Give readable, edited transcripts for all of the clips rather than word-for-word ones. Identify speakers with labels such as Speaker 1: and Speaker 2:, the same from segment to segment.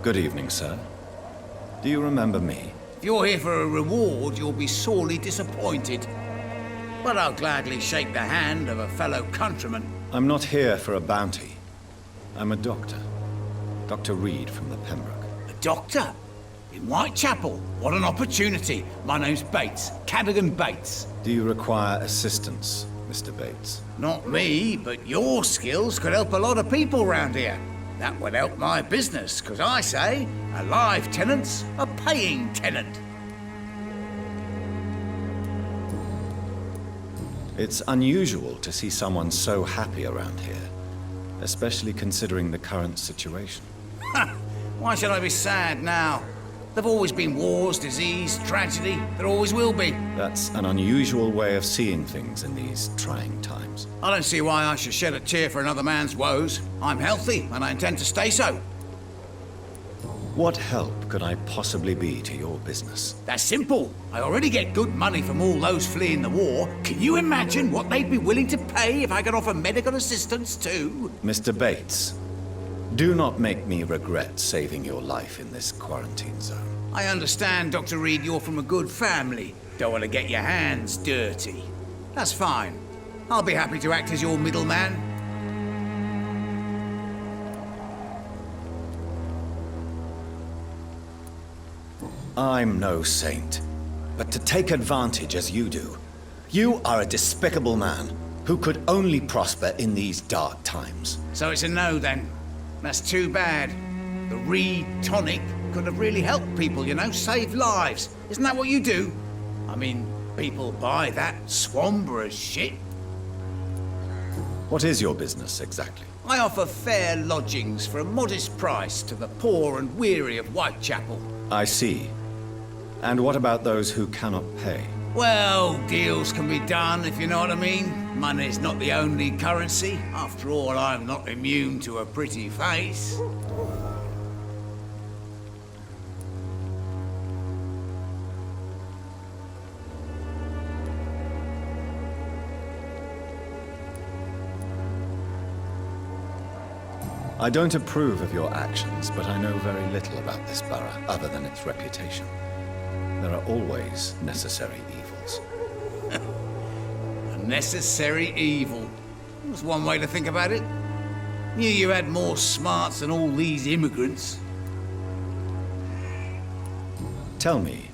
Speaker 1: Good evening, sir. Do you remember me?
Speaker 2: If you're here for a reward, you'll be sorely disappointed. But I'll gladly shake the hand of a fellow countryman.
Speaker 1: I'm not here for a bounty. I'm a doctor. Dr. Reed from the Pembroke.
Speaker 2: A doctor? In Whitechapel? What an opportunity. My name's Bates. Cadogan Bates.
Speaker 1: Do you require assistance, Mr. Bates?
Speaker 2: Not me, but your skills could help a lot of people round here. That would help my business, because I say, a live tenant's a paying tenant.
Speaker 1: It's unusual to see someone so happy around here, especially considering the current situation.
Speaker 2: Why should I be sad now? There've always been wars, disease, tragedy. There always will be.
Speaker 1: That's an unusual way of seeing things in these trying times.
Speaker 2: I don't see why I should shed a tear for another man's woes. I'm healthy, and I intend to stay so.
Speaker 1: What help could I possibly be to your business?
Speaker 2: That's simple. I already get good money from all those fleeing the war. Can you imagine what they'd be willing to pay if I could offer medical assistance too?
Speaker 1: Mr. Bates, do not make me regret saving your life in this quarantine zone.
Speaker 2: I understand, Dr. Reed, you're from a good family. Don't want to get your hands dirty. That's fine. I'll be happy to act as your middleman.
Speaker 1: I'm no saint, but to take advantage as you do, you are a despicable man who could only prosper in these dark times.
Speaker 2: So it's a no then. That's too bad. The Reed tonic could have really helped people, you know, save lives. Isn't that what you do? I mean, people buy that Swamburgh shit.
Speaker 1: What is your business exactly?
Speaker 2: I offer fair lodgings for a modest price to the poor and weary of Whitechapel.
Speaker 1: I see. And what about those who cannot pay?
Speaker 2: Well, deals can be done, if you know what I mean. Money's not the only currency. After all, I'm not immune to a pretty face.
Speaker 1: I don't approve of your actions, but I know very little about this borough, other than its reputation. There are always necessary evils.
Speaker 2: A necessary evil. That's one way to think about it. Knew you had more smarts than all these immigrants.
Speaker 1: Tell me,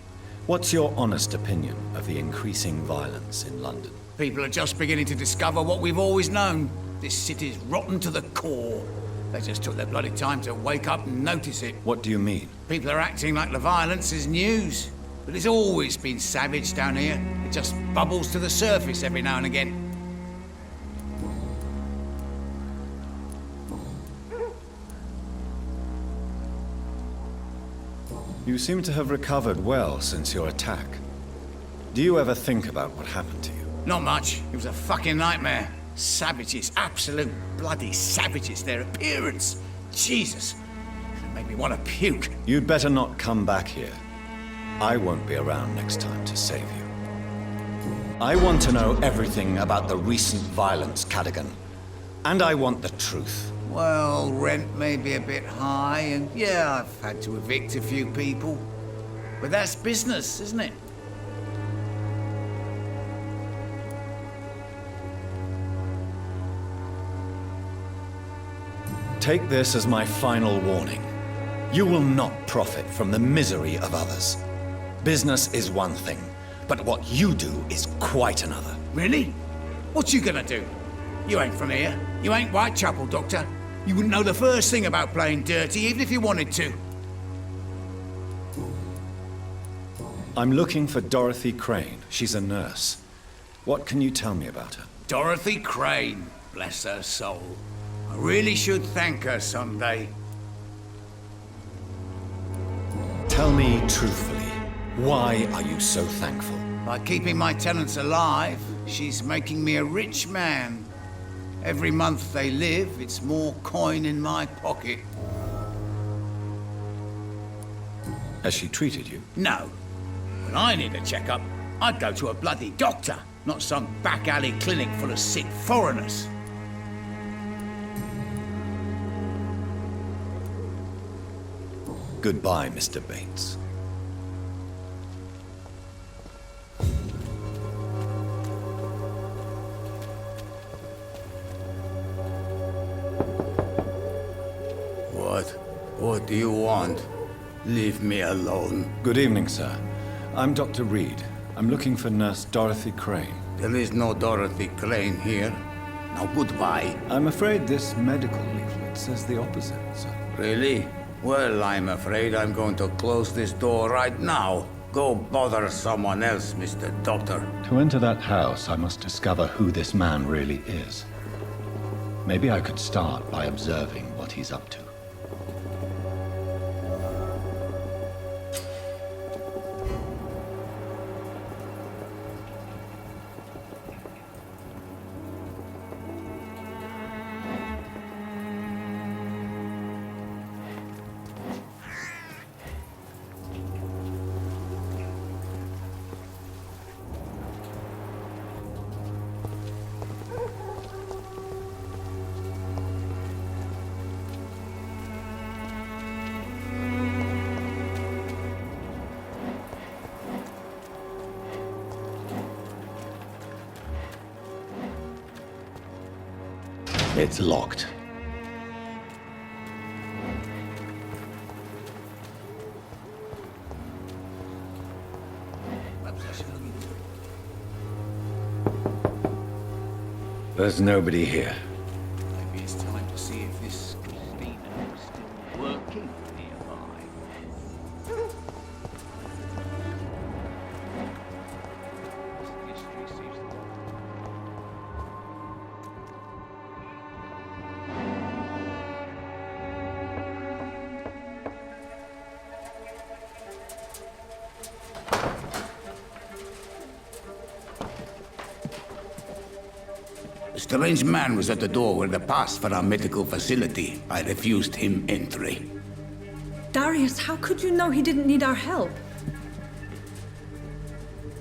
Speaker 1: what's your honest opinion of the increasing violence in London?
Speaker 2: People are just beginning to discover what we've always known. This city's rotten to the core. They just took their bloody time to wake up and notice it.
Speaker 1: What do you mean?
Speaker 2: People are acting like the violence is news. But it's always been savage down here. It just bubbles to the surface every now and again.
Speaker 1: You seem to have recovered well since your attack. Do you ever think about what happened to you?
Speaker 2: Not much. It was a fucking nightmare. Savages, absolute bloody savages. Their appearance. Jesus. It made me want to puke.
Speaker 1: You'd better not come back here. I won't be around next time to save you. I want to know everything about the recent violence, Cadogan. And I want the truth.
Speaker 2: Well, rent may be a bit high, and yeah, I've had to evict a few people. But that's business, isn't it?
Speaker 1: Take this as my final warning. You will not profit from the misery of others. Business is one thing, but what you do is quite another.
Speaker 2: Really? What you gonna do? You ain't from here. You ain't Whitechapel, Doctor. You wouldn't know the first thing about playing dirty, even if you wanted to.
Speaker 1: I'm looking for Dorothy Crane. She's a nurse. What can you tell me about her?
Speaker 2: Dorothy Crane, bless her soul. I really should thank her someday.
Speaker 1: Tell me truthfully, why are you so thankful?
Speaker 2: By keeping my tenants alive, she's making me a rich man. Every month they live, it's more coin in my pocket.
Speaker 1: Has she treated you?
Speaker 2: No. When I need a checkup, I'd go to a bloody doctor, not some back alley clinic full of sick foreigners.
Speaker 1: Goodbye, Mr. Bates.
Speaker 3: What do you want? Leave me alone.
Speaker 1: Good evening, sir. I'm Dr. Reed. I'm looking for Nurse Dorothy Crane.
Speaker 3: There is no Dorothy Crane here. Now goodbye.
Speaker 1: I'm afraid this medical leaflet says the opposite, sir.
Speaker 3: Really? Well, I'm afraid I'm going to close this door right now. Go bother someone else, Mr. Doctor.
Speaker 1: To enter that house, I must discover who this man really is. Maybe I could start by observing what he's up to. It's locked. There's nobody here.
Speaker 2: Maybe it's time to see if this Christina is still working nearby. History seems to...
Speaker 3: A strange man was at the door with a pass for our medical facility. I refused him entry.
Speaker 4: Darius, how could you know he didn't need our help?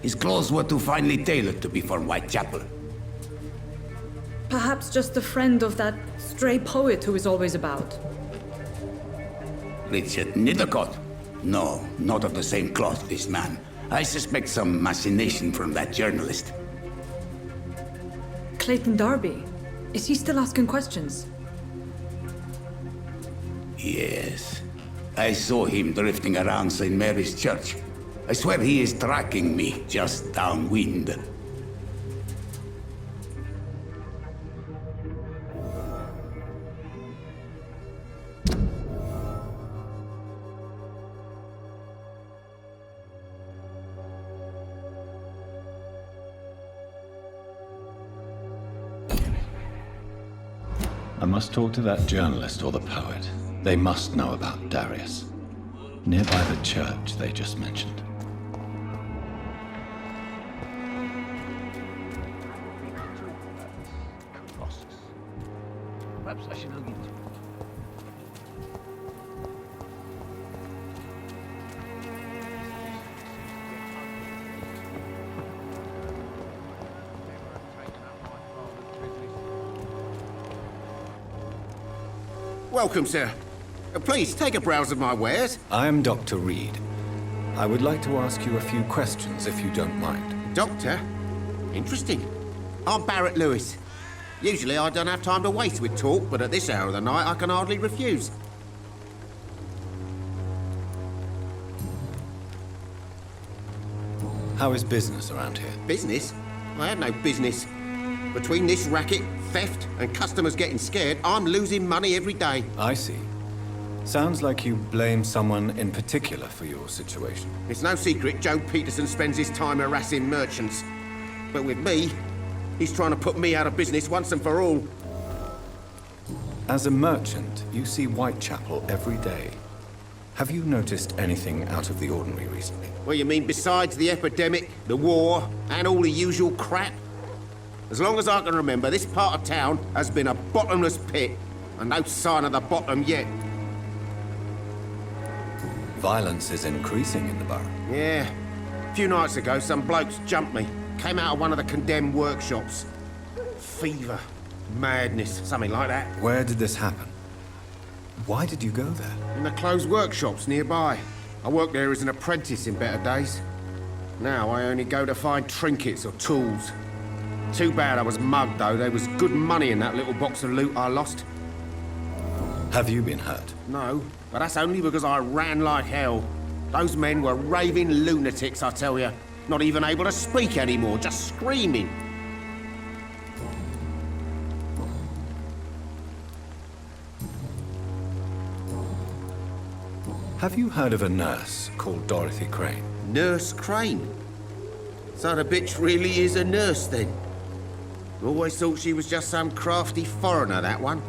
Speaker 3: His clothes were too finely tailored to be for Whitechapel.
Speaker 4: Perhaps just a friend of that stray poet who is always about.
Speaker 3: Richard Nethercott? No, not of the same cloth, this man. I suspect some machination from that journalist.
Speaker 4: Clayton Darby. Is he still asking questions?
Speaker 3: Yes. I saw him drifting around St. Mary's Church. I swear he is tracking me just downwind.
Speaker 1: I must talk to that journalist or the poet. They must know about Darius. Nearby the church they just mentioned.
Speaker 2: Perhaps I should look into it.
Speaker 5: Welcome, sir. Please, take a browse of my wares.
Speaker 1: I am Dr. Reed. I would like to ask you a few questions, if you don't mind.
Speaker 5: Doctor? Interesting. I'm Barrett Lewis. Usually I don't have time to waste with talk, but at this hour of the night I can hardly refuse.
Speaker 1: How is business around here?
Speaker 5: Business? I have no business. Between this racket, theft, and customers getting scared, I'm losing money every day.
Speaker 1: I see. Sounds like you blame someone in particular for your situation.
Speaker 5: It's no secret Joe Peterson spends his time harassing merchants. But with me, he's trying to put me out of business once and for all.
Speaker 1: As a merchant, you see Whitechapel every day. Have you noticed anything out of the ordinary recently?
Speaker 5: Well, you mean besides the epidemic, the war, and all the usual crap? As long as I can remember, this part of town has been a bottomless pit, and no sign of the bottom yet.
Speaker 1: Violence is increasing in the borough.
Speaker 5: Yeah. A few nights ago, some blokes jumped me. Came out of one of the condemned workshops. Fever, madness, something like that.
Speaker 1: Where did this happen? Why did you go there?
Speaker 5: In the closed workshops nearby. I worked there as an apprentice in better days. Now I only go to find trinkets or tools. Too bad I was mugged, though. There was good money in that little box of loot I lost.
Speaker 1: Have you been hurt?
Speaker 5: No, but that's only because I ran like hell. Those men were raving lunatics, I tell you. Not even able to speak anymore, just screaming.
Speaker 1: Have you heard of a nurse called Dorothy Crane?
Speaker 5: Nurse Crane? So the bitch really is a nurse, then? Always thought she was just some crafty foreigner, that one.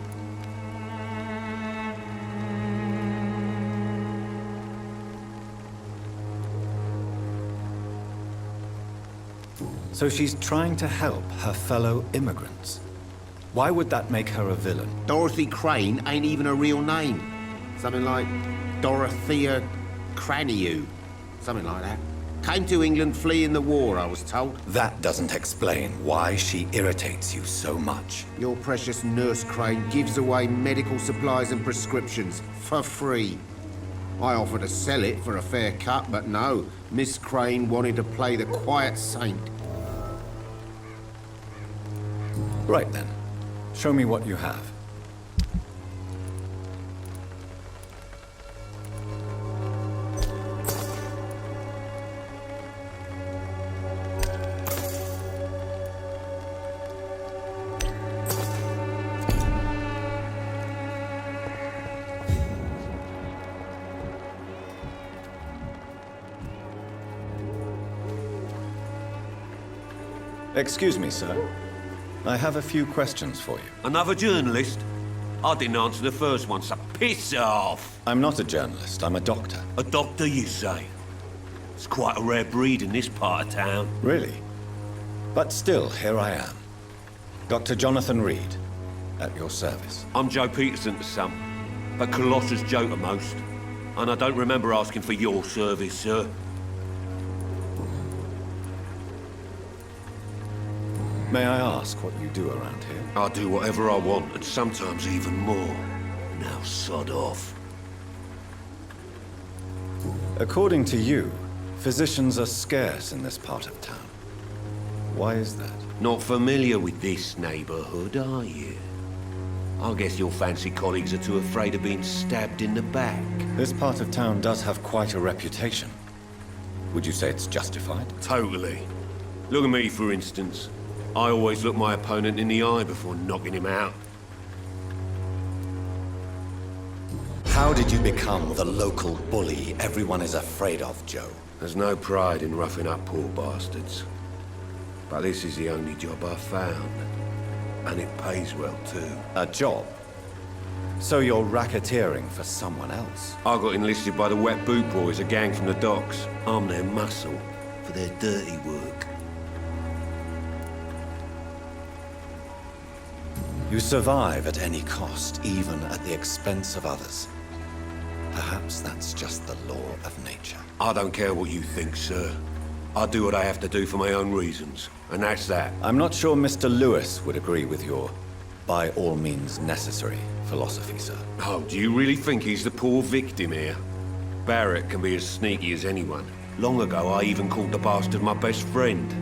Speaker 1: So she's trying to help her fellow immigrants. Why would that make her a villain?
Speaker 5: Dorothy Crane ain't even a real name. Something like Dorothea Craniu. Something like that. Came to England fleeing the war, I was told.
Speaker 1: That doesn't explain why she irritates you so much.
Speaker 5: Your precious Nurse Crane gives away medical supplies and prescriptions for free. I offered to sell it for a fair cut, but no. Miss Crane wanted to play the quiet saint.
Speaker 1: Right then. Show me what you have. Excuse me, sir. I have a few questions for you.
Speaker 6: Another journalist? I didn't answer the first one, so piss off!
Speaker 1: I'm not a journalist, I'm a doctor.
Speaker 6: A doctor, you say? It's quite a rare breed in this part of town.
Speaker 1: Really? But still, here I am. Dr. Jonathan Reed, at your service.
Speaker 6: I'm Joe Peterson to some, but Colossus Joe to most. And I don't remember asking for your service, sir.
Speaker 1: May I ask what you do around here?
Speaker 6: I do whatever I want, and sometimes even more. Now sod off.
Speaker 1: According to you, physicians are scarce in this part of town. Why is that?
Speaker 6: Not familiar with this neighborhood, are you? I guess your fancy colleagues are too afraid of being stabbed in the back.
Speaker 1: This part of town does have quite a reputation. Would you say it's justified?
Speaker 6: Totally. Look at me, for instance. I always look my opponent in the eye before knocking him out.
Speaker 1: How did you become the local bully everyone is afraid of, Joe?
Speaker 6: There's no pride in roughing up poor bastards. But this is the only job I've found. And it pays well, too.
Speaker 1: A job? So you're racketeering for someone else?
Speaker 6: I got enlisted by the Wet Boot Boys, a gang from the docks. I'm their muscle for their dirty work.
Speaker 1: You survive at any cost, even at the expense of others. Perhaps that's just the law of nature.
Speaker 6: I don't care what you think, sir. I do what I have to do for my own reasons, and that's that.
Speaker 1: I'm not sure Mr. Lewis would agree with your by all means necessary philosophy, sir.
Speaker 6: Oh, do you really think he's the poor victim here? Barrett can be as sneaky as anyone. Long ago, I even called the bastard my best friend.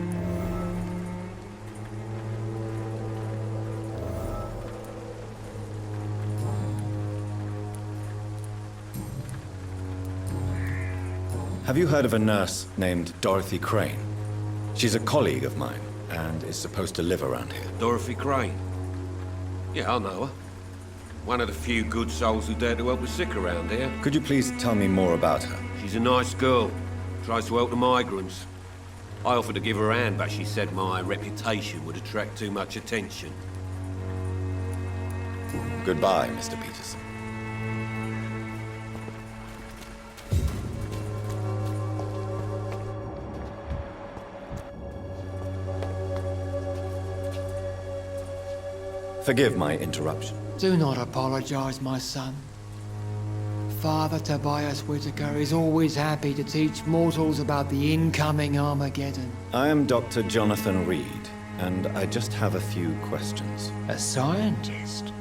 Speaker 1: Have you heard of a nurse named Dorothy Crane? She's a colleague of mine, and is supposed to live around here.
Speaker 6: Dorothy Crane? Yeah, I know her. One of the few good souls who dare to help the sick around here.
Speaker 1: Could you please tell me more about her?
Speaker 6: She's a nice girl. Tries to help the migrants. I offered to give her a hand, but she said my reputation would attract too much attention.
Speaker 1: Goodbye, Mr. Peterson. Forgive my interruption.
Speaker 7: Do not apologize, my son. Father Tobias Whitaker is always happy to teach mortals about the incoming Armageddon.
Speaker 1: I am Dr. Jonathan Reed, and I just have a few questions.
Speaker 7: A scientist?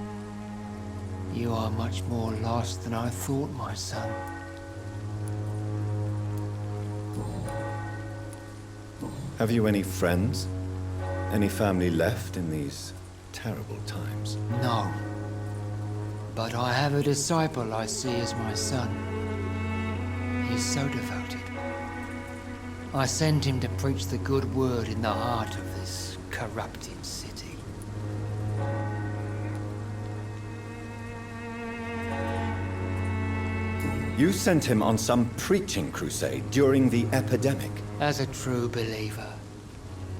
Speaker 7: You are much more lost than I thought, my son.
Speaker 1: Have you any friends? Any family left in these terrible times?
Speaker 7: No. But I have a disciple I see as my son. He's so devoted. I sent him to preach the good word in the heart of this corrupted city.
Speaker 1: You sent him on some preaching crusade during the epidemic.
Speaker 7: As a true believer,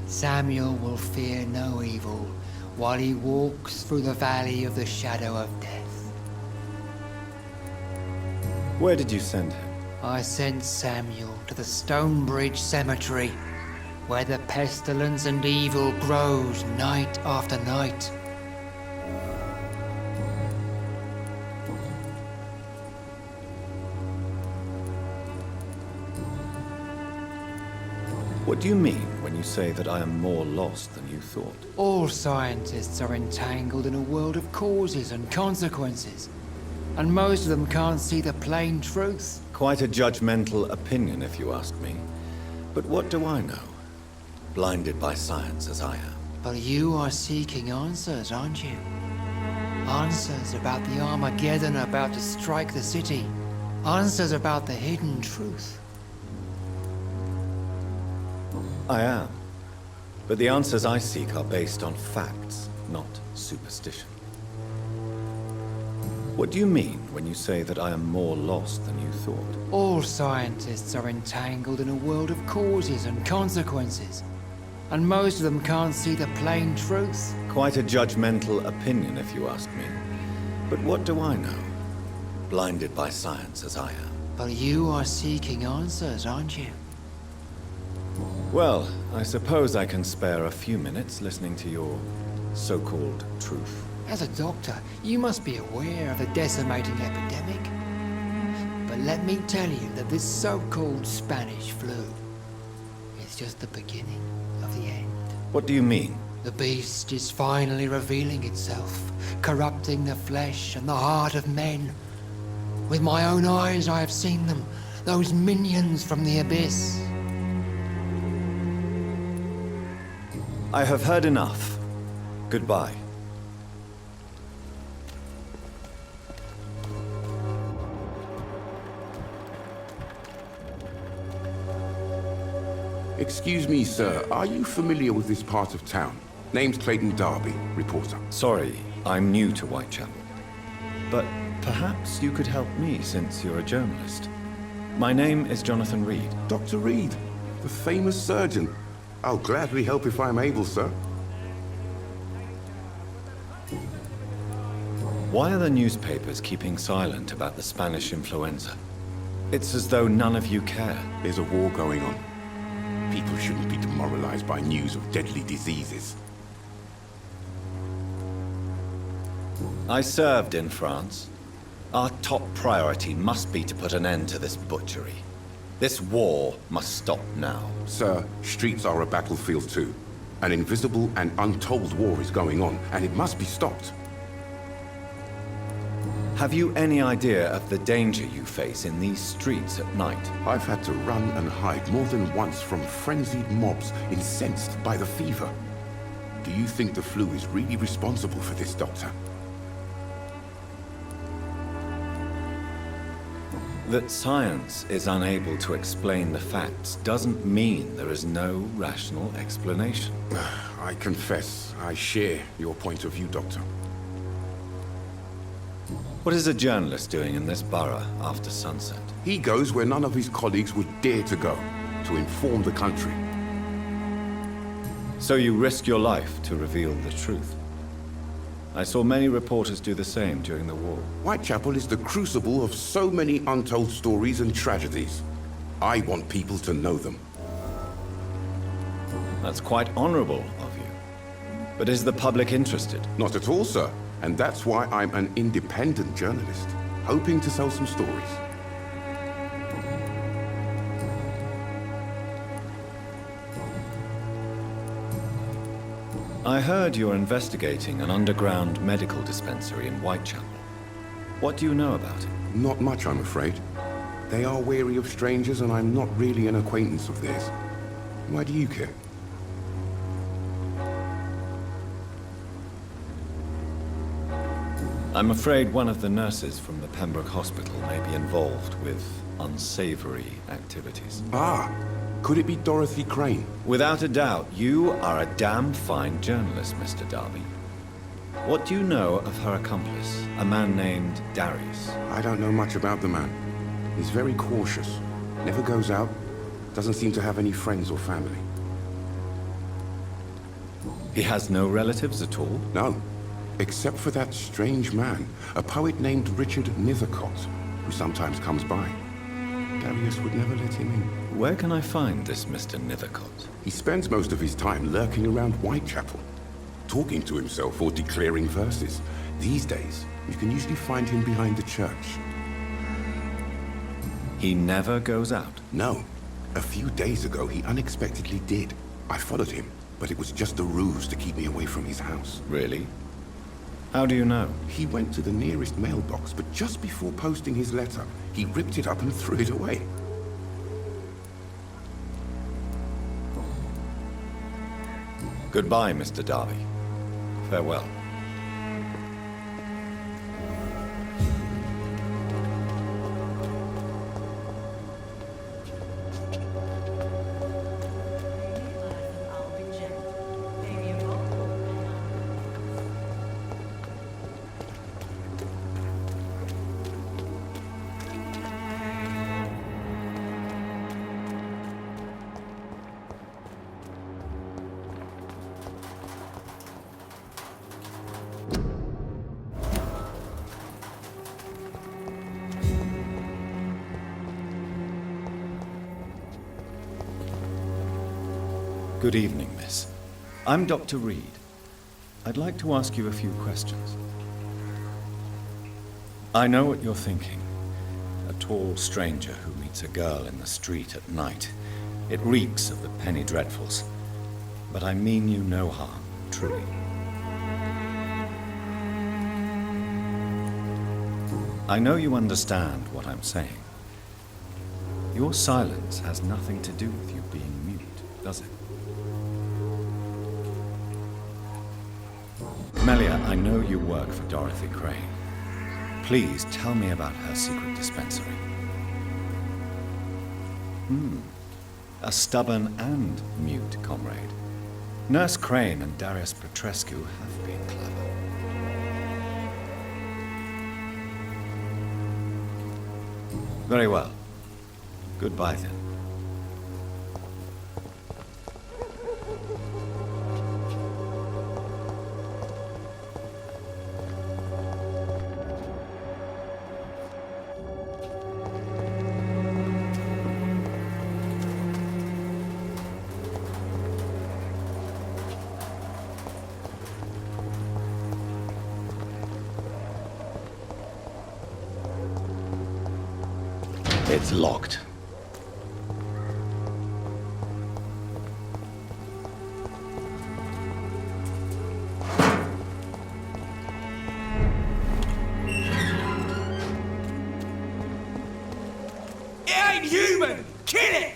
Speaker 7: Samuel will fear no evil while he walks through the valley of the shadow of death.
Speaker 1: Where did you send him?
Speaker 7: I sent Samuel to the Stonebridge Cemetery, where the pestilence and evil grows night after night.
Speaker 1: What do you mean when you say that I am more lost than you thought?
Speaker 7: All scientists are entangled in a world of causes and consequences, and most of them can't see the plain truth.
Speaker 1: Quite a judgmental opinion, if you ask me. But what do I know? Blinded by science as I am.
Speaker 7: But you are seeking answers, aren't you? Answers about the Armageddon about to strike the city. Answers about the hidden truth.
Speaker 1: I am. But the answers I seek are based on facts, not superstition. What do you mean when you say that I am more lost than you thought?
Speaker 7: All scientists are entangled in a world of causes and consequences, and most of them can't see the plain truth.
Speaker 1: Quite a judgmental opinion, if you ask me. But what do I know? Blinded by science as I am.
Speaker 7: But you are seeking answers, aren't you?
Speaker 1: Well, I suppose I can spare a few minutes listening to your so-called truth.
Speaker 7: As a doctor, you must be aware of the decimating epidemic. But let me tell you that this so-called Spanish flu is just the beginning of the end.
Speaker 1: What do you mean?
Speaker 7: The beast is finally revealing itself, corrupting the flesh and the heart of men. With my own eyes I have seen them, those minions from the abyss.
Speaker 1: I have heard enough. Goodbye.
Speaker 8: Excuse me, sir. Are you familiar with this part of town? Name's Clayton Darby, reporter.
Speaker 1: Sorry, I'm new to Whitechapel. But perhaps you could help me since you're a journalist. My name is Jonathan Reed.
Speaker 8: Dr. Reed, the famous surgeon. I'll gladly help if I'm able, sir.
Speaker 1: Why are the newspapers keeping silent about the Spanish influenza? It's as though none of you care.
Speaker 8: There's a war going on. People shouldn't be demoralized by news of deadly diseases.
Speaker 1: I served in France. Our top priority must be to put an end to this butchery. This war must stop now.
Speaker 8: Sir, streets are a battlefield too. An invisible and untold war is going on, and it must be stopped.
Speaker 1: Have you any idea of the danger you face in these streets at night?
Speaker 8: I've had to run and hide more than once from frenzied mobs incensed by the fever. Do you think the flu is really responsible for this, Doctor?
Speaker 1: That science is unable to explain the facts doesn't mean there is no rational explanation.
Speaker 8: I confess, I share your point of view, Doctor.
Speaker 1: What is a journalist doing in this borough after sunset?
Speaker 8: He goes where none of his colleagues would dare to go, to inform the country.
Speaker 1: So you risk your life to reveal the truth. I saw many reporters do the same during the war.
Speaker 8: Whitechapel is the crucible of so many untold stories and tragedies. I want people to know them.
Speaker 1: That's quite honorable of you. But is the public interested?
Speaker 8: Not at all, sir. And that's why I'm an independent journalist, hoping to sell some stories.
Speaker 1: I heard you're investigating an underground medical dispensary in Whitechapel. What do you know about it?
Speaker 8: Not much, I'm afraid. They are wary of strangers, and I'm not really an acquaintance of theirs. Why do you care?
Speaker 1: I'm afraid one of the nurses from the Pembroke Hospital may be involved with unsavory activities.
Speaker 8: Ah, could it be Dorothy Crane?
Speaker 1: Without a doubt, you are a damn fine journalist, Mr. Darby. What do you know of her accomplice, a man named Darius?
Speaker 8: I don't know much about the man. He's very cautious. Never goes out. Doesn't seem to have any friends or family.
Speaker 1: He has no relatives at all?
Speaker 8: No. Except for that strange man, a poet named Richard Nethercott, who sometimes comes by. Darius would never let him in.
Speaker 1: Where can I find this Mr. Nethercott?
Speaker 8: He spends most of his time lurking around Whitechapel, talking to himself or declaring verses. These days, you can usually find him behind the church.
Speaker 1: He never goes out?
Speaker 8: No. A few days ago, he unexpectedly did. I followed him, but it was just a ruse to keep me away from his house.
Speaker 1: Really? How do you know?
Speaker 8: He went to the nearest mailbox, but just before posting his letter, he ripped it up and threw it away.
Speaker 1: Goodbye, Mr. Darby. Farewell. Good evening, miss. I'm Dr. Reed. I'd like to ask you a few questions. I know what you're thinking. A tall stranger who meets a girl in the street at night. It reeks of the penny dreadfuls. But I mean you no harm, truly. I know you understand what I'm saying. Your silence has nothing to do with you being mute, does it? Melia, I know you work for Dorothy Crane. Please tell me about her secret dispensary. A stubborn and mute comrade. Nurse Crane and Darius Petrescu have been clever. Very well. Goodbye then. It's locked.
Speaker 2: It ain't human! Kill it!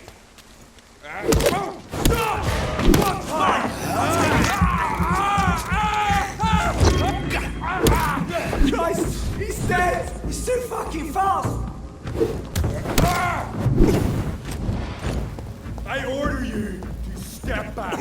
Speaker 9: Christ! He's dead! He's too fucking fast! I order you to step back.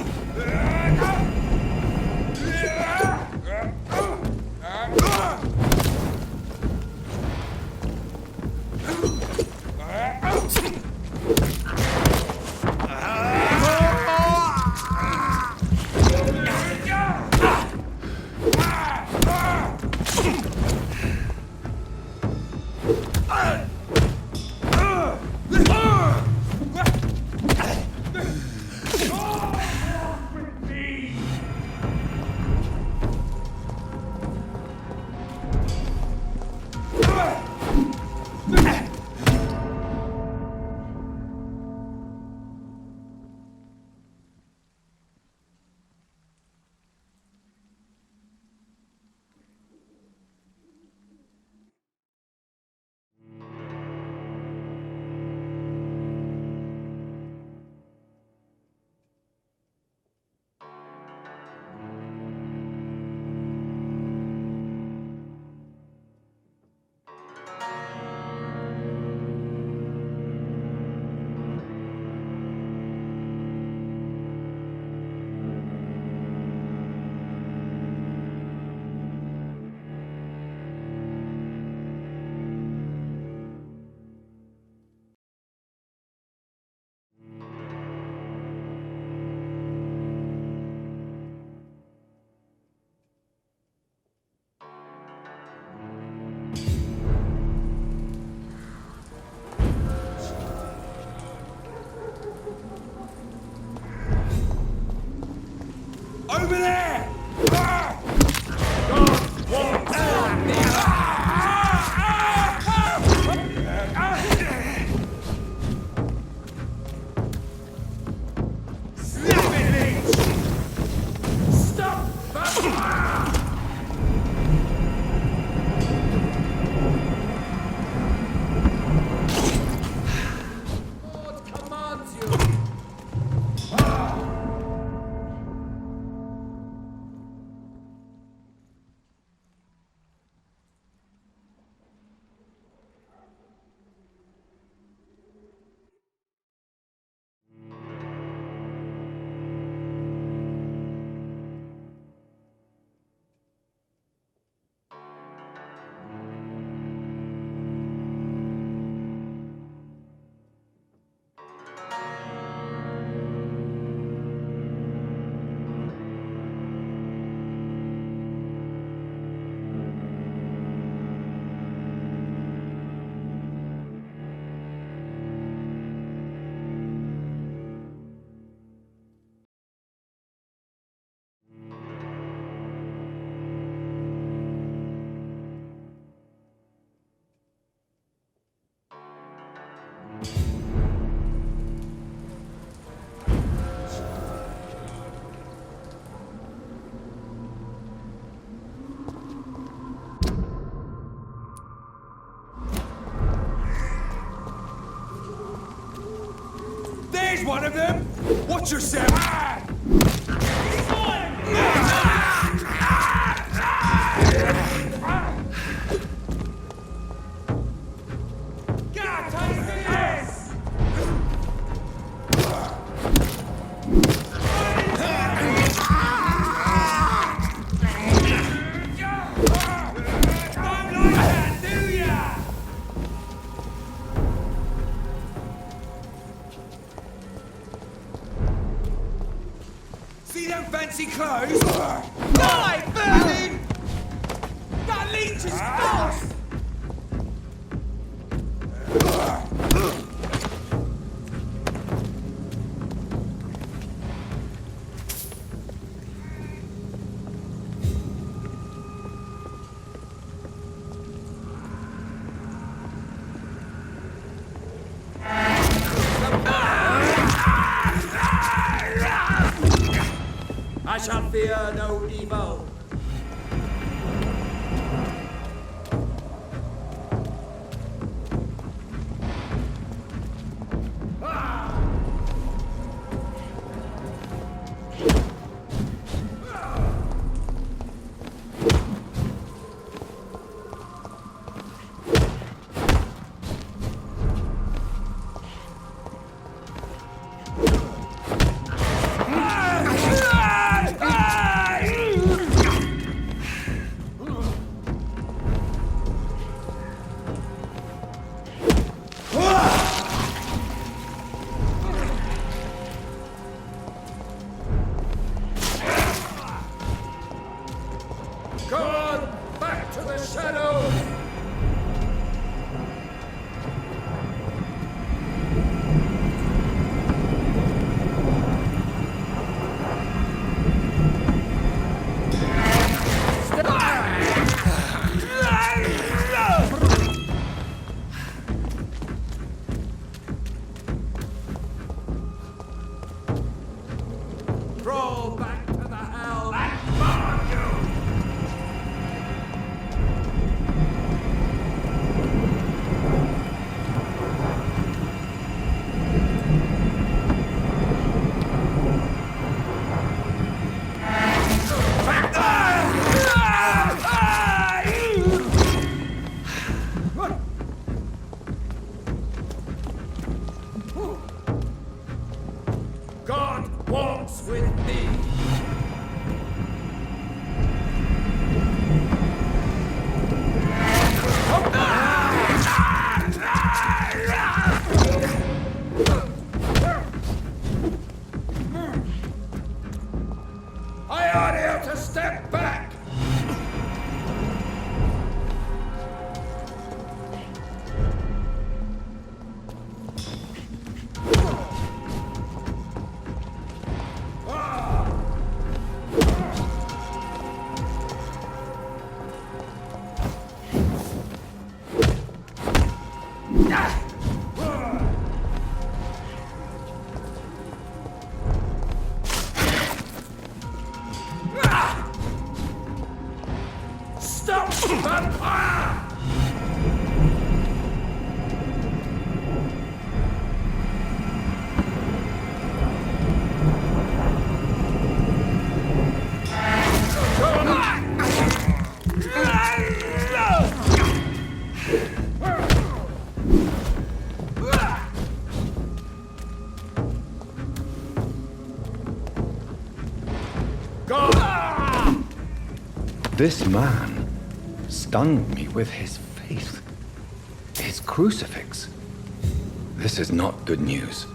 Speaker 9: Here's one of them! Watch yourself! God, taste this! Don't like that, do ya? See them fancy clothes? Die, Berlin! That leech is false! I shall fear no evil. Gone back to the shadows! Crawl back to the hell and burn you! God walks with me. I ought you to step back. Stop, Vampyr!
Speaker 1: This man stunned me with his faith. His crucifix. This is not good news.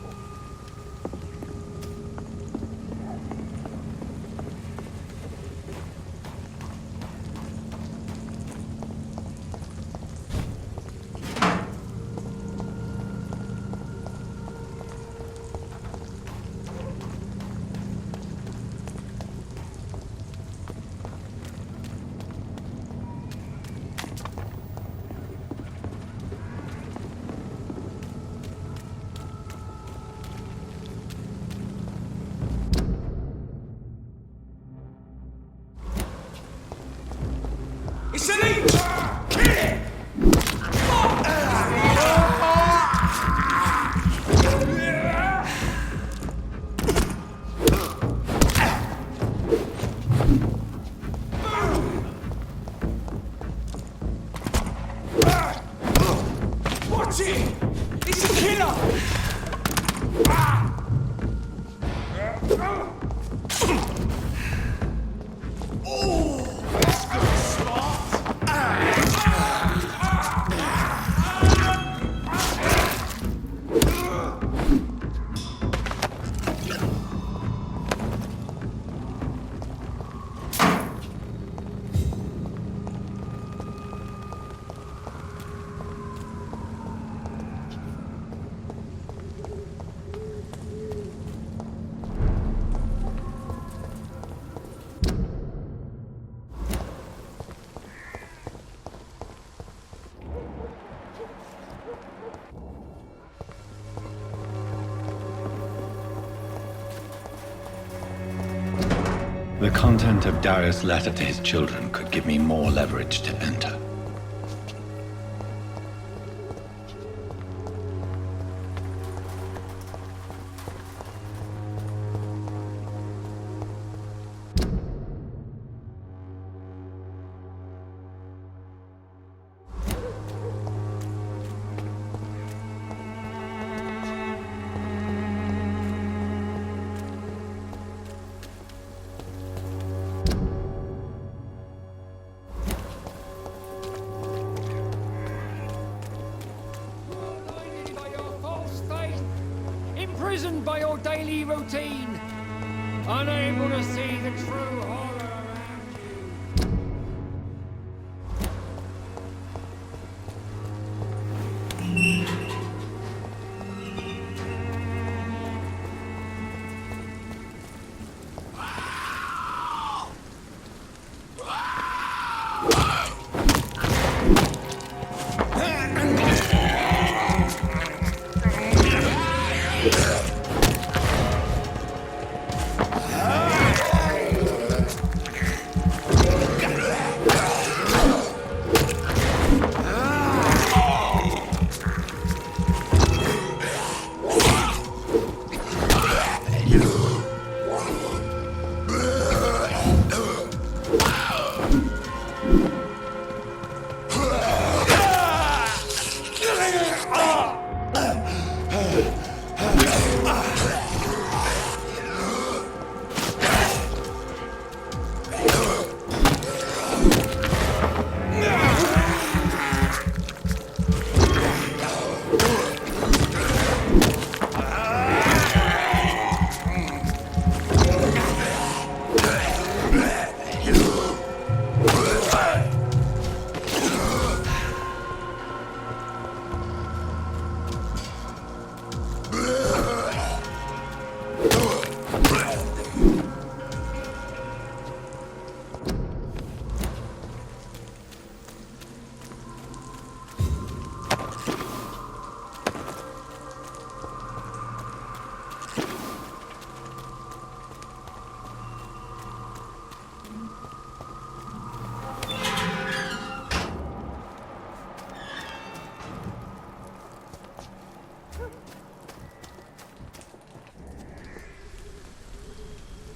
Speaker 9: It's an leech! Kill it! Shit! It's a killer!
Speaker 1: The content of Darius' letter to his children could give me more leverage to enter.
Speaker 7: Imprisoned by your daily routine, unable to see the true horror around you.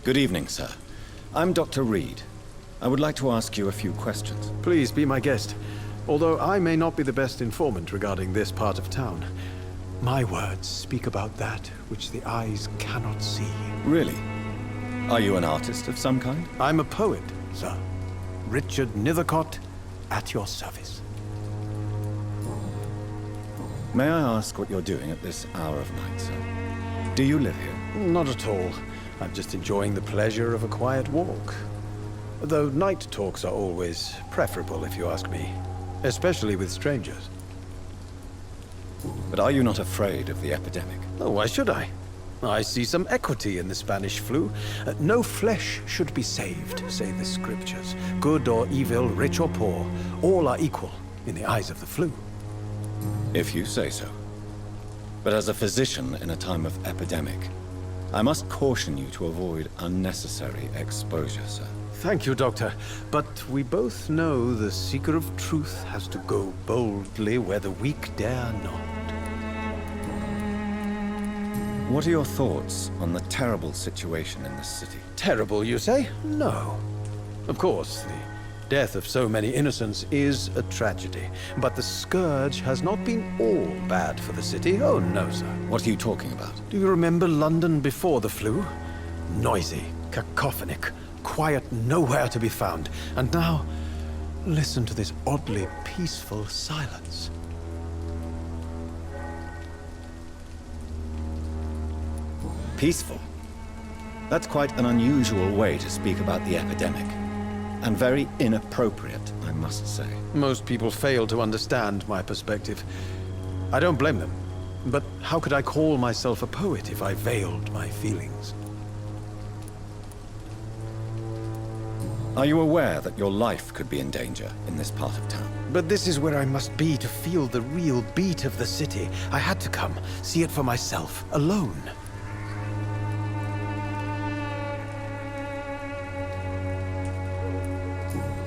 Speaker 1: Good evening, sir. I'm Dr. Reed. I would like to ask you a few questions.
Speaker 10: Please be my guest. Although I may not be the best informant regarding this part of town, my words speak about that which the eyes cannot see.
Speaker 1: Really? Are you an artist of some kind?
Speaker 10: I'm a poet, sir. Richard Nethercott, at your service.
Speaker 1: May I ask what you're doing at this hour of night, sir? Do you live here?
Speaker 10: Not at all. I'm just enjoying the pleasure of a quiet walk. Though night talks are always preferable, if you ask me. Especially with strangers.
Speaker 1: But are you not afraid of the epidemic?
Speaker 10: Oh, why should I? I see some equity in the Spanish flu. No flesh should be saved, say the scriptures. Good or evil, rich or poor, all are equal in the eyes of the flu.
Speaker 1: If you say so. But as a physician in a time of epidemic, I must caution you to avoid unnecessary exposure, sir.
Speaker 10: Thank you, Doctor. But we both know the seeker of truth has to go boldly where the weak dare not.
Speaker 1: What are your thoughts on the terrible situation in this city?
Speaker 10: Terrible, you say? No. Of course, the Death of so many innocents is a tragedy, but the scourge has not been all bad for the city. Oh, no, sir.
Speaker 1: What are you talking about?
Speaker 10: Do you remember London before the flu? Noisy, cacophonic, quiet nowhere to be found. And now, listen to this oddly peaceful silence.
Speaker 1: Peaceful? That's quite an unusual way to speak about the epidemic. And very inappropriate, I must say.
Speaker 10: Most people fail to understand my perspective. I don't blame them. But how could I call myself a poet if I veiled my feelings?
Speaker 1: Are you aware that your life could be in danger in this part of town?
Speaker 10: But this is where I must be to feel the real beat of the city. I had to come, see it for myself, alone.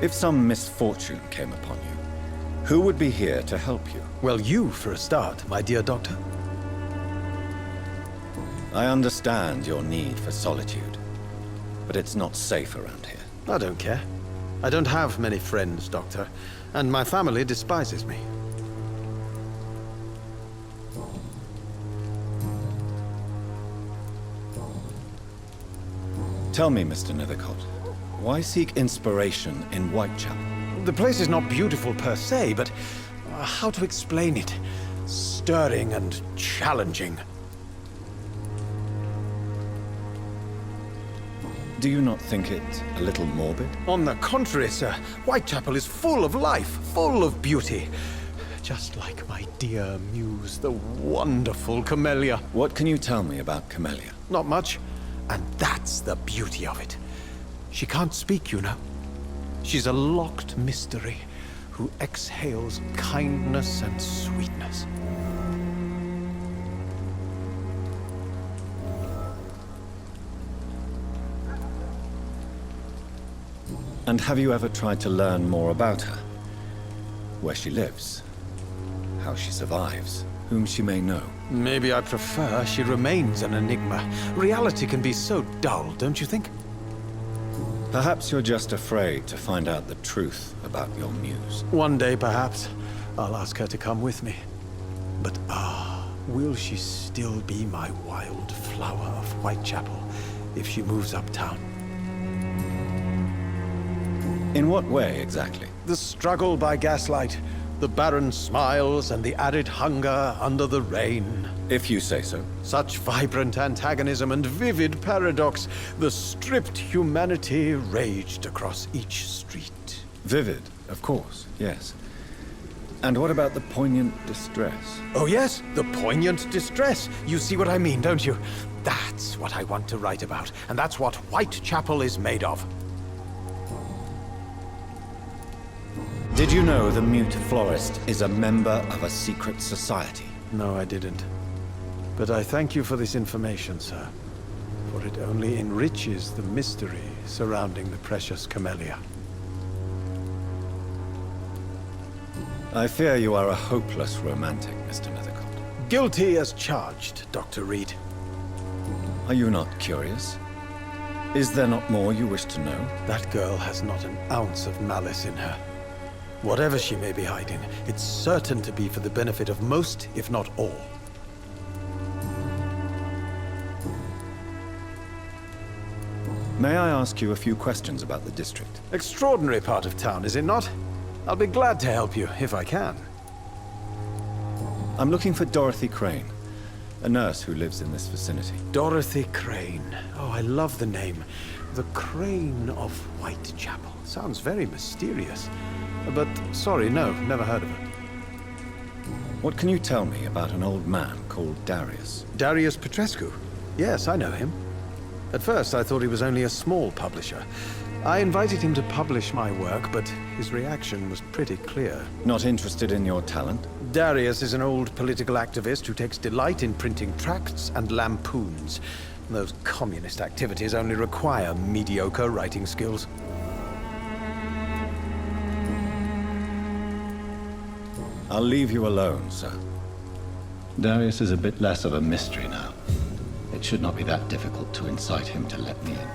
Speaker 1: If some misfortune came upon you, who would be here to help you?
Speaker 10: Well, you, for a start, my dear doctor.
Speaker 1: I understand your need for solitude, but it's not safe around here.
Speaker 10: I don't care. I don't have many friends, Doctor, and my family despises me.
Speaker 1: Tell me, Mr. Nethercott, why seek inspiration in Whitechapel?
Speaker 10: The place is not beautiful per se, but how to explain it? Stirring and challenging.
Speaker 1: Do you not think it a little morbid?
Speaker 10: On the contrary, sir. Whitechapel is full of life, full of beauty. Just like my dear muse, the wonderful Camellia.
Speaker 1: What can you tell me about Camellia?
Speaker 10: Not much, and that's the beauty of it. She can't speak, you know. She's a locked mystery who exhales kindness and sweetness.
Speaker 1: And have you ever tried to learn more about her? Where she lives? How she survives? Whom she may know?
Speaker 10: Maybe I prefer she remains an enigma. Reality can be so dull, don't you think?
Speaker 1: Perhaps you're just afraid to find out the truth about your muse.
Speaker 10: One day, perhaps, I'll ask her to come with me. But will she still be my wild flower of Whitechapel if she moves uptown?
Speaker 1: In what way, exactly?
Speaker 10: The struggle by gaslight, the barren smiles and the arid hunger under the rain.
Speaker 1: If you say so.
Speaker 10: Such vibrant antagonism and vivid paradox, the stripped humanity raged across each street.
Speaker 1: Vivid, of course, yes. And what about the poignant distress?
Speaker 10: Oh yes, the poignant distress. You see what I mean, don't you? That's what I want to write about, and that's what Whitechapel is made of.
Speaker 1: Did you know the mute florist is a member of a secret society?
Speaker 10: No, I didn't. But I thank you for this information, sir. For it only enriches the mystery surrounding the precious Camellia.
Speaker 1: I fear you are a hopeless romantic, Mr. Nethercott.
Speaker 10: Guilty as charged, Dr. Reed.
Speaker 1: Are you not curious? Is there not more you wish to know?
Speaker 10: That girl has not an ounce of malice in her. Whatever she may be hiding, it's certain to be for the benefit of most, if not all.
Speaker 1: May I ask you a few questions about the district?
Speaker 10: Extraordinary part of town, is it not? I'll be glad to help you, if I can.
Speaker 1: I'm looking for Dorothy Crane, a nurse who lives in this vicinity.
Speaker 10: Dorothy Crane. Oh, I love the name. The Crane of Whitechapel. Sounds very mysterious. But, sorry, no, never heard of her.
Speaker 1: What can you tell me about an old man called Darius?
Speaker 10: Darius Petrescu? Yes, I know him. At first, I thought he was only a small publisher. I invited him to publish my work, but his reaction was pretty clear.
Speaker 1: Not interested in your talent?
Speaker 10: Darius is an old political activist who takes delight in printing tracts and lampoons. Those communist activities only require mediocre writing skills.
Speaker 1: I'll leave you alone, sir.
Speaker 11: Darius is a bit less of a mystery now. It should not be that difficult to incite him to let me in.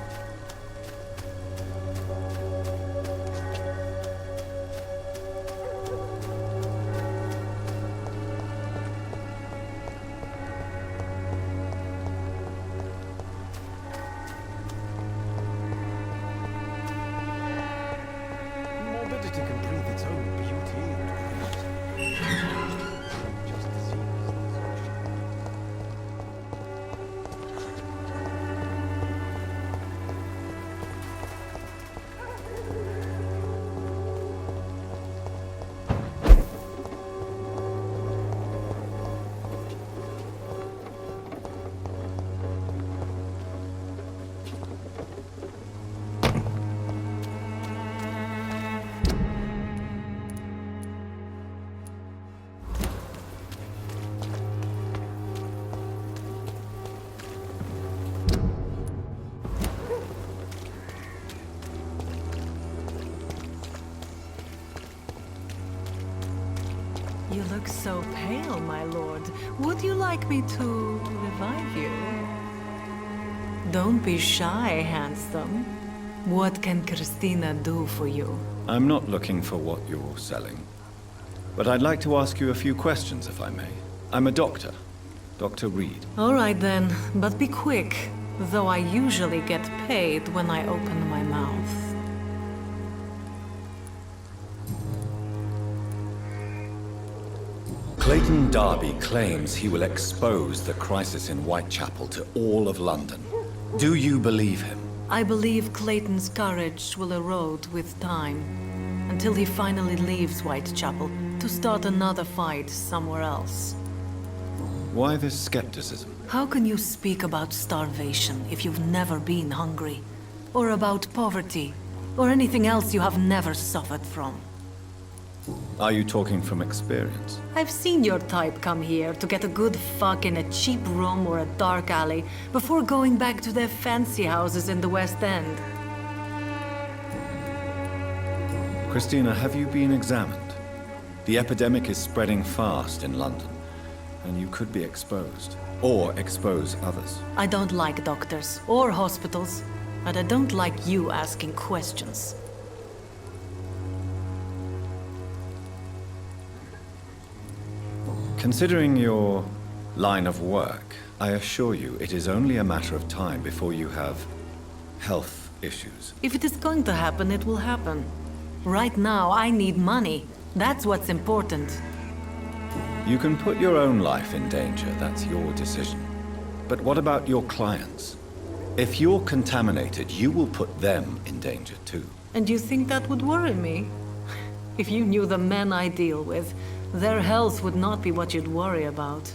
Speaker 12: You look so pale, my lord. Would you like me to revive you? Don't be shy, handsome. What can Christina do for you?
Speaker 1: I'm not looking for what you're selling. But I'd like to ask you a few questions, if I may. I'm a doctor. Dr. Reed.
Speaker 12: All right then, but be quick. Though I usually get paid when I open my mouth.
Speaker 1: Clayton Darby claims he will expose the crisis in Whitechapel to all of London. Do you believe him?
Speaker 12: I believe Clayton's courage will erode with time, until he finally leaves Whitechapel to start another fight somewhere else.
Speaker 1: Why this skepticism?
Speaker 12: How can you speak about starvation if you've never been hungry? Or about poverty? Or anything else you have never suffered from?
Speaker 1: Are you talking from experience?
Speaker 12: I've seen your type come here to get a good fuck in a cheap room or a dark alley before going back to their fancy houses in the West End.
Speaker 1: Christina, have you been examined? The epidemic is spreading fast in London, and you could be exposed. Or expose others.
Speaker 12: I don't like doctors or hospitals, but I don't like you asking questions.
Speaker 1: Considering your line of work, I assure you it is only a matter of time before you have health issues.
Speaker 12: If it is going to happen, it will happen. Right now, I need money. That's what's important.
Speaker 1: You can put your own life in danger, that's your decision. But what about your clients? If you're contaminated, you will put them in danger too.
Speaker 12: And you think that would worry me? If you knew the men I deal with, their health would not be what you'd worry about.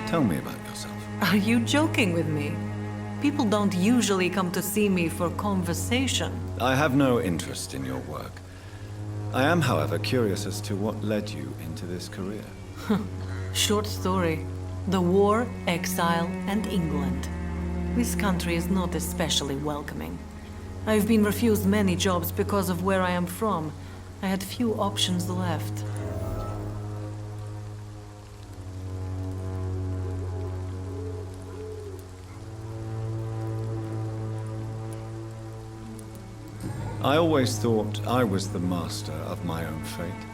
Speaker 1: Tell me about yourself.
Speaker 12: Are you joking with me? People don't usually come to see me for conversation.
Speaker 1: I have no interest in your work. I am, however, curious as to what led you into this career.
Speaker 12: Short story. The war, exile, and England. This country is not especially welcoming. I've been refused many jobs because of where I am from. I had few options left.
Speaker 1: I always thought I was the master of my own fate.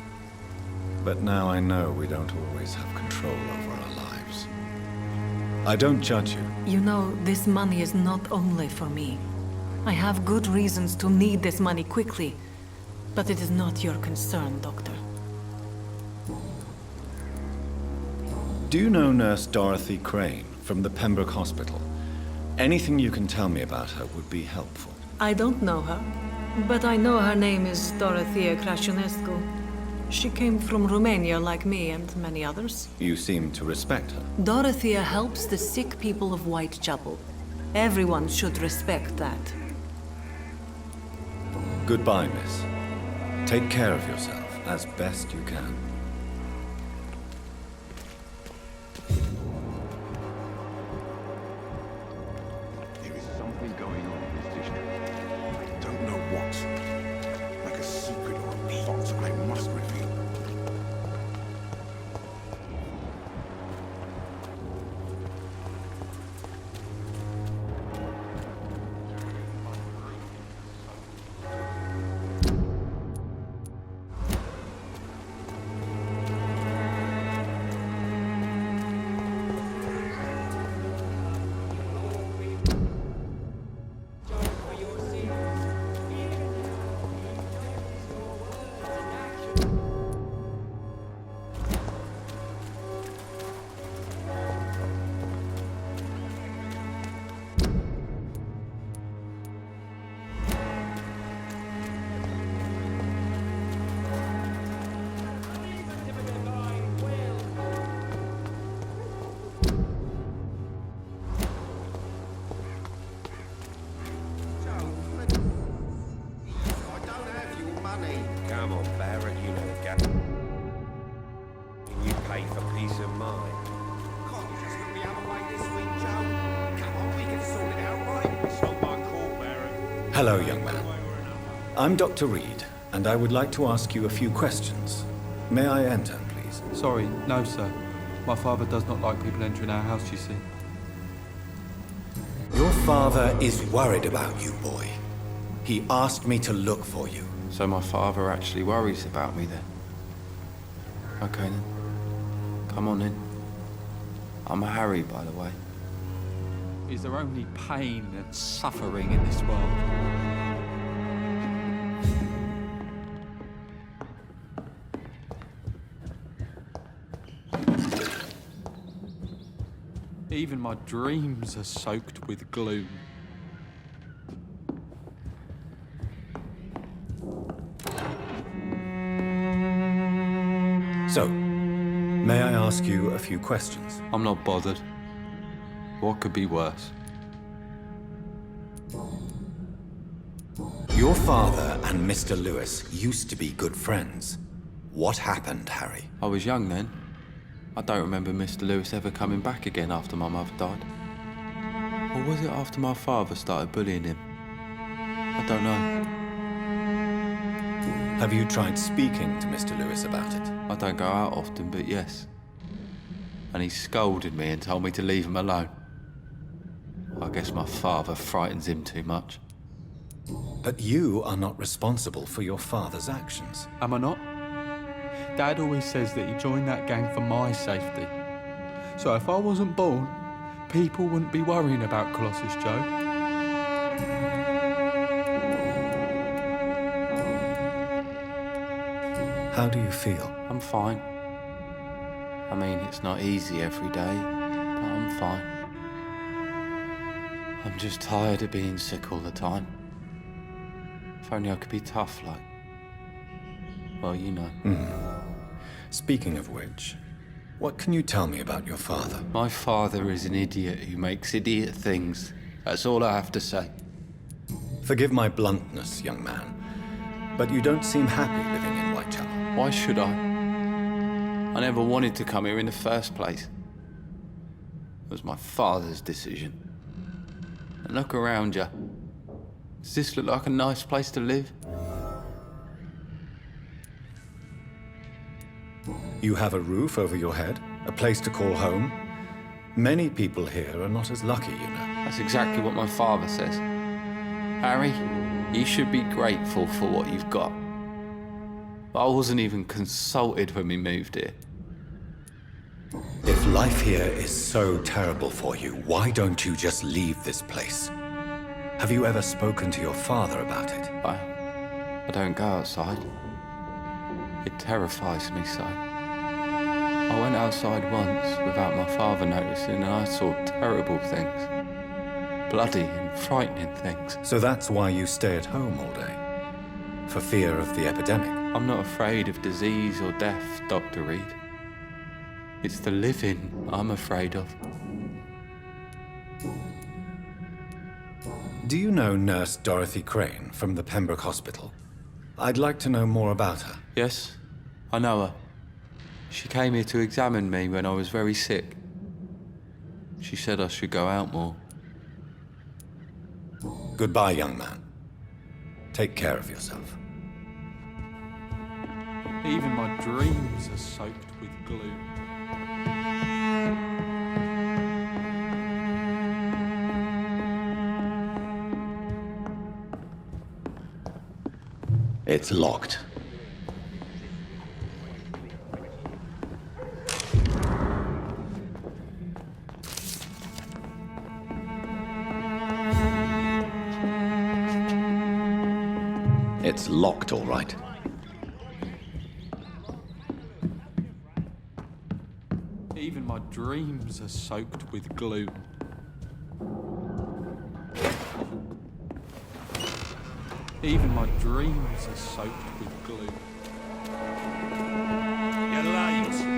Speaker 1: But now I know we don't always have control over our lives. I don't judge you.
Speaker 12: You know, this money is not only for me. I have good reasons to need this money quickly, but it is not your concern, Doctor.
Speaker 1: Do you know Nurse Dorothy Crane from the Pembroke Hospital? Anything you can tell me about her would be helpful.
Speaker 12: I don't know her, but I know her name is Dorothea Crăciunescu. She came from Romania like me and many others.
Speaker 1: You seem to respect her.
Speaker 12: Dorothea helps the sick people of Whitechapel. Everyone should respect that.
Speaker 1: Goodbye, miss. Take care of yourself as best you can.
Speaker 8: There is something going on in this district. I don't know what. Like a secret or a plot I must reveal.
Speaker 1: Hello, young man. I'm Dr. Reed, and I would like to ask you a few questions. May I enter, please?
Speaker 13: Sorry, no, sir. My father does not like people entering our house, you see.
Speaker 1: Your father is worried about you, boy. He asked me to look for you.
Speaker 13: So my father actually worries about me then? Okay then. Come on in. I'm Harry, by the way. Is there only pain and suffering in this world? Even my dreams are soaked with gloom.
Speaker 1: So, may I ask you a few questions?
Speaker 13: I'm not bothered. What could be worse?
Speaker 1: Your father and Mr. Lewis used to be good friends. What happened, Harry?
Speaker 13: I was young then. I don't remember Mr. Lewis ever coming back again after my mother died. Or was it after my father started bullying him? I don't know.
Speaker 1: Have you tried speaking to Mr. Lewis about it?
Speaker 13: I don't go out often, but yes. And he scolded me and told me to leave him alone. I guess my father frightens him too much.
Speaker 1: But you are not responsible for your father's actions.
Speaker 13: Am I not? Dad always says that he joined that gang for my safety. So if I wasn't born, people wouldn't be worrying about Colossus Joe.
Speaker 1: How do you feel?
Speaker 13: I'm fine. I mean, it's not easy every day, but I'm fine. I'm just tired of being sick all the time. If only I could be tough like... well, you know.
Speaker 1: Speaking of which, what can you tell me about your father?
Speaker 13: My father is an idiot who makes idiot things. That's all I have to say.
Speaker 1: Forgive my bluntness, young man, but you don't seem happy living in Whitechapel.
Speaker 13: Why should I? I never wanted to come here in the first place. It was my father's decision. And look around you. Does this look like a nice place to live?
Speaker 1: You have a roof over your head, a place to call home. Many people here are not as lucky, you know.
Speaker 13: That's exactly what my father says. Harry, you should be grateful for what you've got. I wasn't even consulted when we moved here.
Speaker 1: If life here is so terrible for you, why don't you just leave this place? Have you ever spoken to your father about it?
Speaker 13: I don't go outside. It terrifies me so. I went outside once without my father noticing and I saw terrible things. Bloody and frightening things.
Speaker 1: So that's why you stay at home all day? For fear of the epidemic?
Speaker 13: I'm not afraid of disease or death, Dr. Reed. It's the living I'm afraid of.
Speaker 1: Do you know Nurse Dorothy Crane from the Pembroke Hospital? I'd like to know more about her.
Speaker 13: Yes, I know her. She came here to examine me when I was very sick. She said I should go out more.
Speaker 1: Goodbye, young man. Take care of yourself.
Speaker 13: Even my dreams are soaked with gloom.
Speaker 1: It's locked. It's locked, all right.
Speaker 13: Even my dreams are soaked with gloom. Even my dreams are soaked with gloom.
Speaker 6: You're late.